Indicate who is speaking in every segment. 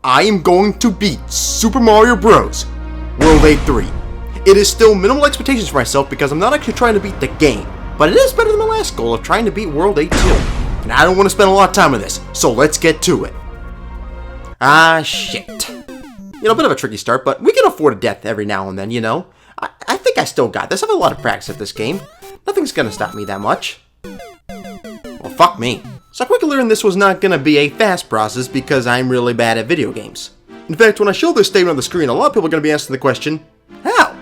Speaker 1: I am going to beat Super Mario Bros. World 8-3. It is still minimal expectations for myself because I'm not actually trying to beat the game, but it is better than my last goal of trying to beat World 8-2. And I don't want to spend a lot of time on this, so let's get to it. Ah, shit. You know, a bit of a tricky start, but we can afford a death every now and then, you know. I think I still got this. I have a lot of practice at this game. Nothing's gonna stop me that much. Well, fuck me. So I quickly learned this was not gonna be a fast process because I'm really bad at video games. In fact, when I show this statement on the screen, a lot of people are gonna be asking the question, how?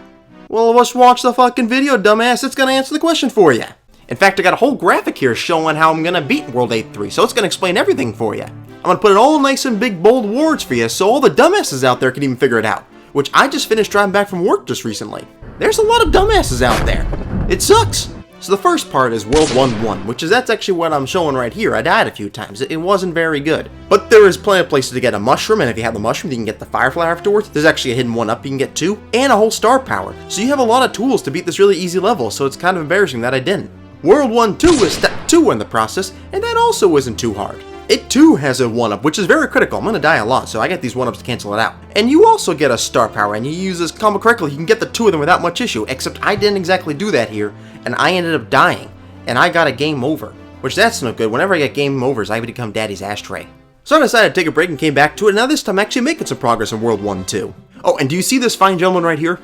Speaker 1: Well, just watch the fucking video, dumbass. It's gonna answer the question for you. In fact, I got a whole graphic here showing how I'm gonna beat World 8-3, so it's gonna explain everything for you. I'm gonna put it all nice and big, bold words for you, so all the dumbasses out there can even figure it out. Which I just finished driving back from work just recently. There's a lot of dumbasses out there. It sucks. So the first part is World 1-1, that's actually what I'm showing right here. I died a few times. It wasn't very good. But there is plenty of places to get a mushroom, and if you have the mushroom, you can get the firefly afterwards. There's actually a hidden one up you can get too, and a whole star power. So you have a lot of tools to beat this really easy level, so it's kind of embarrassing that I didn't. World 1-2 is step 2 in the process, and that also isn't too hard. It too has a 1-up, which is very critical. I'm gonna die a lot, so I get these 1-ups to cancel it out. And you also get a star power, and you use this combo correctly, you can get the 2 of them without much issue, except I didn't exactly do that here, and I ended up dying. And I got a game over, which that's no good. Whenever I get game overs, I become daddy's ashtray. So I decided to take a break and came back to it, and now this time I'm actually making some progress in World 1-2. Oh, and do you see this fine gentleman right here?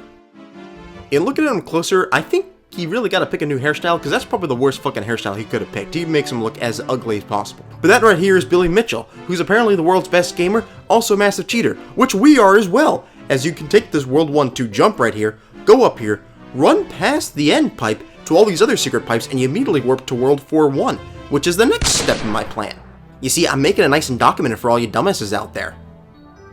Speaker 1: And looking at him closer, I think he really got to pick a new hairstyle, because that's probably the worst fucking hairstyle he could have picked. He makes him look as ugly as possible. But that right here is Billy Mitchell, who's apparently the world's best gamer, also a massive cheater, which we are as well, as you can take this World 1-2 jump right here, go up here, run past the end pipe to all these other secret pipes, and you immediately warp to World 4-1, which is the next step in my plan. You see, I'm making it nice and documented for all you dumbasses out there.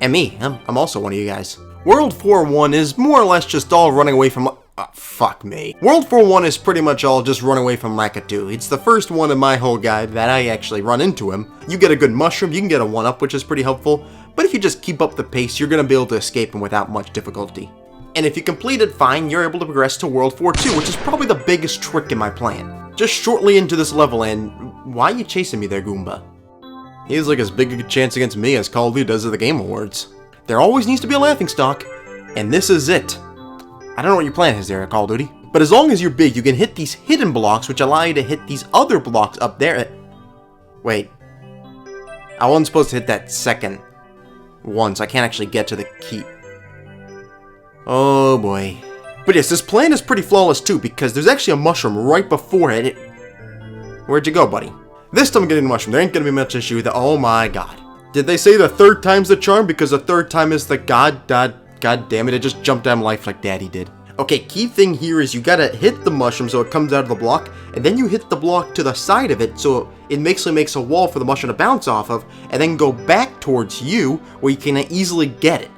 Speaker 1: And me, I'm also one of you guys. World 4-1 is more or less just all running away from... fuck me. World 4-1 is pretty much all just run away from Lakitu. It's the first one in my whole guide that I actually run into him. You get a good mushroom, you can get a 1-up, which is pretty helpful, but if you just keep up the pace, you're gonna be able to escape him without much difficulty. And if you complete it fine, you're able to progress to World 4-2, which is probably the biggest trick in my plan. Just shortly into this level, and why are you chasing me there, Goomba? He has like as big a chance against me as Call of Duty does at the Game Awards. There always needs to be a laughingstock, and this is it. I don't know what your plan is there at Call of Duty, but as long as you're big, you can hit these hidden blocks, which allow you to hit these other blocks up there. Wait. I wasn't supposed to hit that second one, so I can't actually get to the key. Oh boy. But yes, this plan is pretty flawless too, because there's actually a mushroom right before it. Where'd you go, buddy? This time I'm getting a mushroom. There ain't gonna be much issue with it. Oh my god. Did they say the third time's the charm? Because the third time is the god damn it, it just jumped down life like daddy did. Okay, key thing here is you gotta hit the mushroom so it comes out of the block, and then you hit the block to the side of it so it basically makes a wall for the mushroom to bounce off of, and then go back towards you where you can easily get it.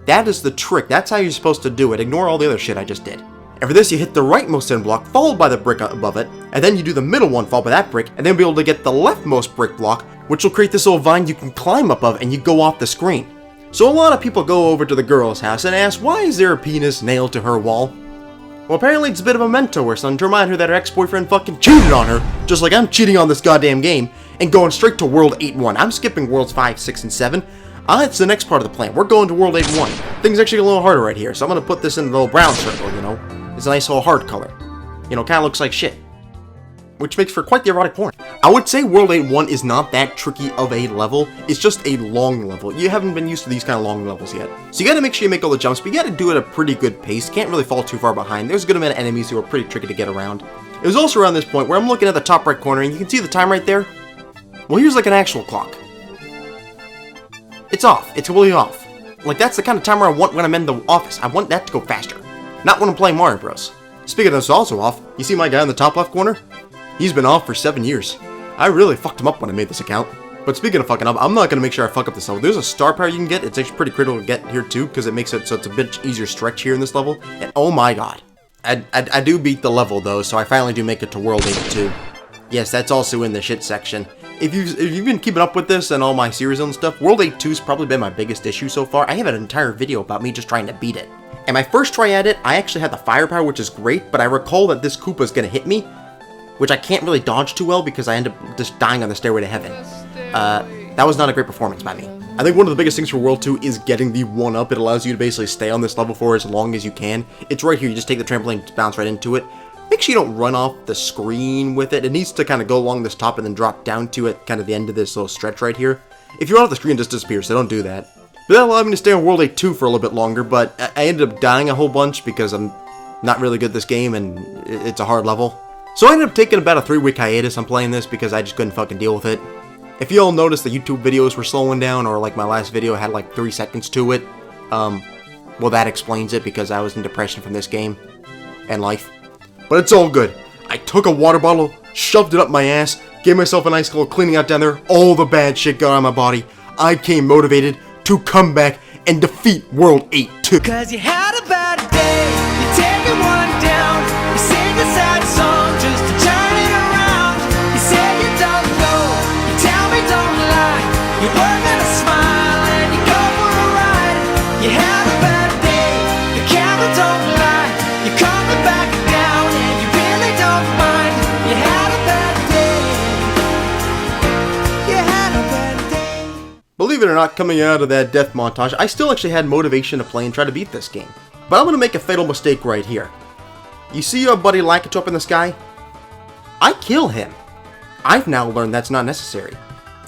Speaker 1: That is the trick. That's how you're supposed to do it. Ignore all the other shit I just did. And for this, you hit the rightmost end block, followed by the brick above it, and then you do the middle one, followed by that brick, and then be able to get the leftmost brick block, which will create this little vine you can climb up of, and you go off the screen. So a lot of people go over to the girl's house and ask, why is there a penis nailed to her wall? Well, apparently it's a bit of a memento or something to remind her that her ex-boyfriend fucking cheated on her, just like I'm cheating on this goddamn game, and going straight to World 8-1. I'm skipping Worlds 5, 6, and 7. It's the next part of the plan. We're going to World 8-1. Things actually a little harder right here, so I'm going to put this in a little brown circle, you know. It's a nice little heart color. You know, kind of looks like shit. Which makes for quite the erotic porn. I would say World 8-1 is not that tricky of a level. It's just a long level. You haven't been used to these kind of long levels yet. So you got to make sure you make all the jumps, but you got to do it at a pretty good pace. Can't really fall too far behind. There's a good amount of enemies who are pretty tricky to get around. It was also around this point where I'm looking at the top right corner, and you can see the time right there. Well, here's like an actual clock. It's off. It's completely off. Like, that's the kind of timer I want when I'm in the office. I want that to go faster. Not when I'm playing Mario Bros. Speaking of this also off, you see my guy in the top left corner? He's been off for 7 years. I really fucked him up when I made this account. But speaking of fucking up, I'm not going to make sure I fuck up this level. There's a star power you can get. It's actually pretty critical to get here too, because it makes it so it's a bit easier stretch here in this level. And oh my god. I do beat the level though, so I finally do make it to World 8-2. Yes, that's also in the shit section. If you've been keeping up with this and all my series and stuff, World 8-2's probably been my biggest issue so far. I have an entire video about me just trying to beat it. And my first try at it, I actually had the firepower, which is great, but I recall that this Koopa's gonna hit me, which I can't really dodge too well because I end up just dying on the Stairway to Heaven. That was not a great performance by me. I think one of the biggest things for World 2 is getting the 1-up. It allows you to basically stay on this level for as long as you can. It's right here. You just take the trampoline, bounce right into it. Make sure you don't run off the screen with it. It needs to kind of go along this top and then drop down to it, kind of the end of this little stretch right here. If you run off the screen, it just disappears, so don't do that. But that allowed me to stay on World 8 2 for a little bit longer, but I ended up dying a whole bunch because I'm not really good at this game and it's a hard level. So I ended up taking about a 3-week hiatus on playing this because I just couldn't fucking deal with it. If you all noticed the YouTube videos were slowing down, or like my last video had like 3 seconds to it, well, that explains it because I was in depression from this game and life. But it's all good. I took a water bottle, shoved it up my ass, gave myself a nice little cleaning out down there, all the bad shit got out of my body. I came motivated to come back and defeat World 8 2.
Speaker 2: Cause you had a bad day, you're taking one down, you sing a sad song just to turn it around. You say you don't know, you tell me don't lie, you work at a smile and you go for a ride. You had a bad day, the camera don't lie, you're coming back down and you really don't mind. You had a bad day, you had a bad day.
Speaker 1: Believe it or not, coming out of that death montage, I still actually had motivation to play and try to beat this game. But I'm going to make a fatal mistake right here. You see your buddy Lakitu up in the sky? I kill him. I've now learned that's not necessary.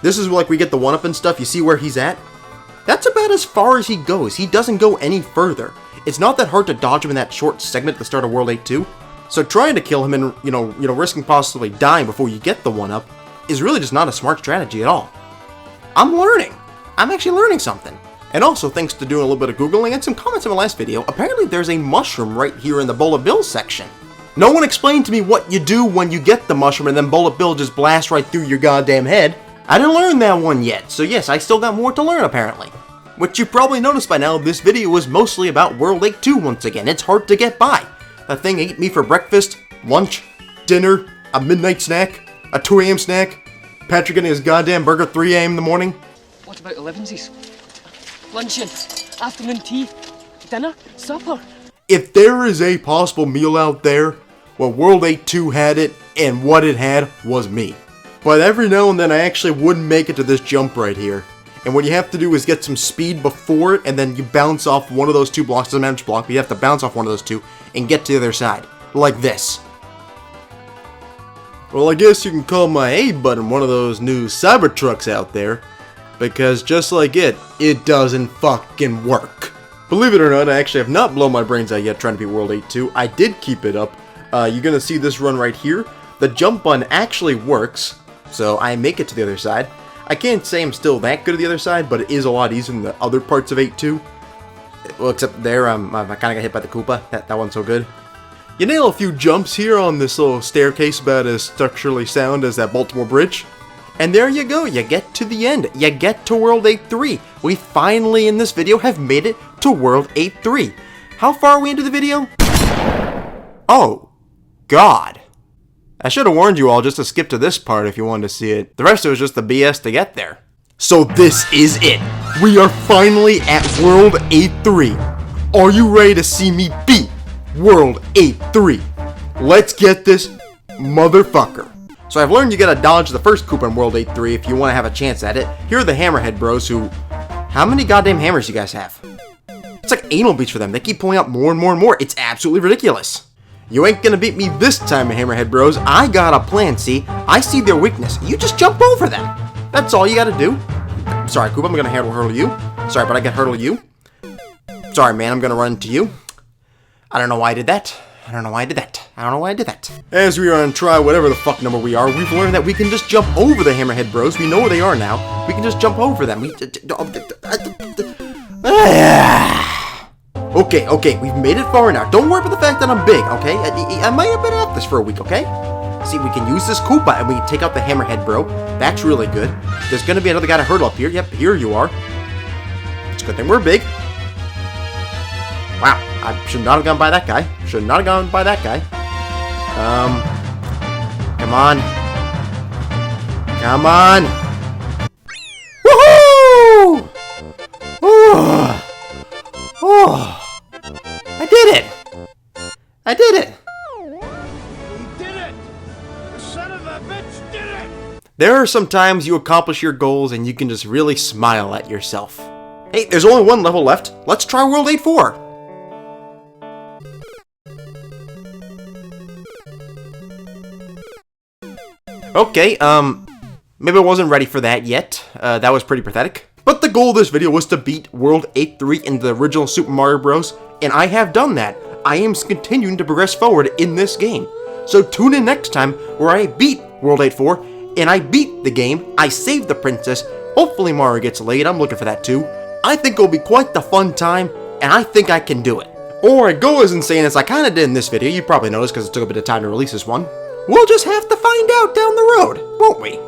Speaker 1: This is like we get the 1-up and stuff, you see where he's at? That's about as far as he goes. He doesn't go any further. It's not that hard to dodge him in that short segment at the start of World 8 2. So trying to kill him and, you know, risking possibly dying before you get the 1-up is really just not a smart strategy at all. I'm learning. I'm actually learning something. And also, thanks to doing a little bit of Googling and some comments in my last video, apparently there's a mushroom right here in the Bullet Bill section. No one explained to me what you do when you get the mushroom and then Bullet Bill just blasts right through your goddamn head. I didn't learn that one yet, so yes, I still got more to learn apparently. Which you probably noticed by now, this video was mostly about World 8 2 once again. It's hard to get by. That thing ate me for breakfast, lunch, dinner, a midnight snack, a 2 AM snack, Patrick getting his goddamn burger at 3 AM in the morning.
Speaker 3: What about 11s? Luncheon, afternoon tea, dinner, supper.
Speaker 1: If there is a possible meal out there, well, World 8 2 had it, and what it had was me. But every now and then I actually would make it to this jump right here. And what you have to do is get some speed before it, and then you bounce off one of those 2 blocks. Doesn't matter which block, but you have to bounce off one of those 2 and get to the other side. Like this. Well, I guess you can call my A button one of those new Cybertrucks out there. Because just like it doesn't fucking work. Believe it or not, I actually have not blown my brains out yet trying to beat World 8 2. I did keep it up. You're gonna see this run right here. The jump button actually works, so I make it to the other side. I can't say I'm still that good at the other side, but it is a lot easier than the other parts of 8 2. Well, except there, I kind of got hit by the Koopa. That one's so good. You nail a few jumps here on this little staircase about as structurally sound as that Baltimore Bridge. And there you go, you get to the end. You get to World 8 3. We finally, in this video, have made it to World 8 3. How far are we into the video? Oh, God. I should have warned you all just to skip to this part if you wanted to see it. The rest of it was just the BS to get there. So this is it. We are finally at World 8 3. Are you ready to see me beat World 8 3? Let's get this motherfucker. So I've learned you gotta dodge the first Koopa in World 8 3 if you want to have a chance at it. Here are the Hammerhead Bros who... How many goddamn hammers you guys have? It's like anal beats for them. They keep pulling out more and more and more. It's absolutely ridiculous. You ain't gonna beat me this time, Hammerhead Bros. I got a plan, see? I see their weakness. You just jump over them. That's all you gotta do. Sorry, Koopa, I'm gonna hurdle you. Sorry, but I can hurdle you. Sorry, man, I'm gonna run into you. I don't know why I did that. I don't know why I did that. I don't know why I did that. As we are on try whatever the fuck number we are, we've learned that we can just jump over the Hammerhead Bros. We know where they are now. We can just jump over them. Okay, we've made it far now. Don't worry about the fact that I'm big, okay? I might have been at this for a week, okay? See, we can use this Koopa and we can take out the Hammerhead Bro. That's really good. There's gonna be another guy to hurdle up here. Yep, here you are. It's a good thing we're big. Wow, I should not have gone by that guy. Should not have gone by that guy. Come on. Come on. Woohoo! Oh, I did it. I did it.
Speaker 4: He did it! The son of a bitch did it!
Speaker 1: There are some times you accomplish your goals and you can just really smile at yourself. Hey, there's only one level left. Let's try World 8-4. Okay, maybe I wasn't ready for that yet. That was pretty pathetic. But the goal of this video was to beat World 8-3 in the original Super Mario Bros. And I have done that. I am continuing to progress forward in this game. So tune in next time where I beat World 8-4, and I beat the game, I save the princess, hopefully Mario gets laid, I'm looking for that too. I think it'll be quite the fun time, and I think I can do it. Or I go as insane as I kinda did in this video, you probably noticed because it took a bit of time to release this one. We'll just have to find out down the road, won't we?